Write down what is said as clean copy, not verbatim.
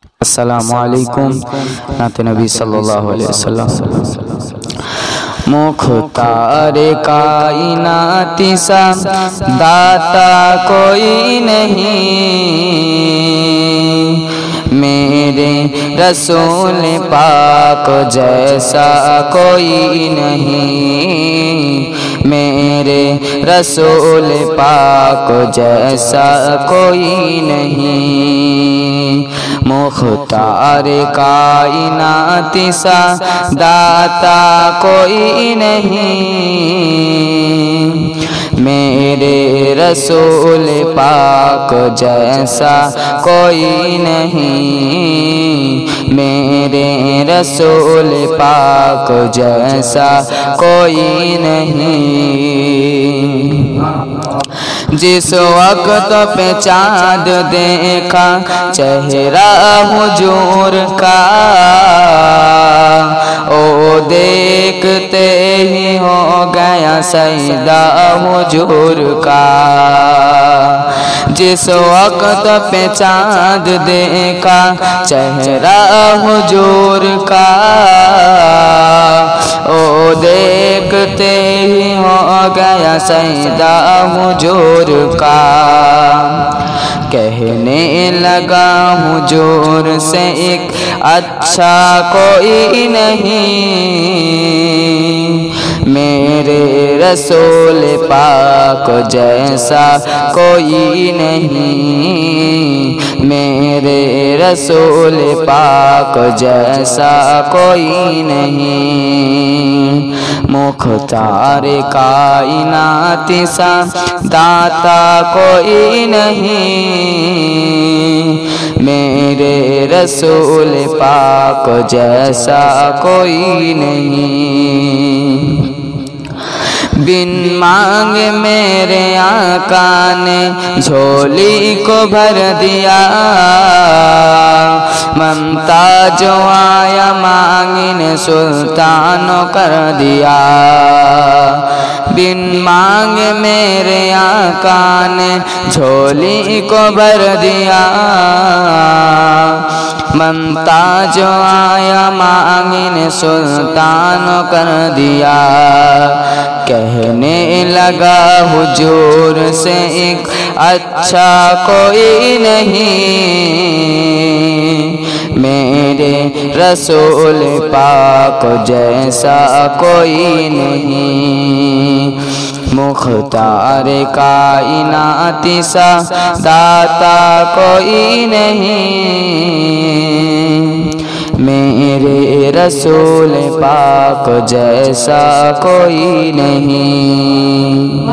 السلام علیکم نعت نبی صلی اللہ علیہ وسلم۔ مختار کائنات سا داتا کوئی نہیں، میرے رسول پاک جیسا کوئی نہیں، میرے رسول پاک جیسا کوئی نہیں۔ مختار کائنات سا داتا کوئی نہیں، میرے رسول پاک جیسا کوئی نہیں، میرے رسول پاک جیسا کوئی نہیں۔ جس وقت پہ چاند دیکھا چہرہ حضور کا، او دیکھتے ہی ہو گیا سجدہ حضور کا۔ جس وقت پہ چاند دیکھا چہرہ حضور کا، او دیکھتے ہی ہو گیا سجدہ حضور کا۔ کہنے لگا حضور سے ایک اچھا کوئی نہیں، میرے رسول پاک جیسا کوئی نہیں، میرے رسول پاک جیسا کوئی نہیں۔ مختار کائنات سا داتا کوئی نہیں، میرے رسول پاک جیسا کوئی نہیں۔ بن مانگ میرے آقا نے جھولی کو بھر دیا، ممتا جو آیا مانگنے سلطان کر دیا۔ بن مانگ میرے آقا نے جھولی کو بھر دیا، ممتا جو آیا مانگنے سلطان کر دیا۔ کہنے لگا حضور سے ایک اچھا کوئی نہیں، میرے رسول پاک جیسا کوئی نہیں۔ مختار کائنات سا داتا کوئی نہیں، میرے رسول پاک جیسا کوئی نہیں۔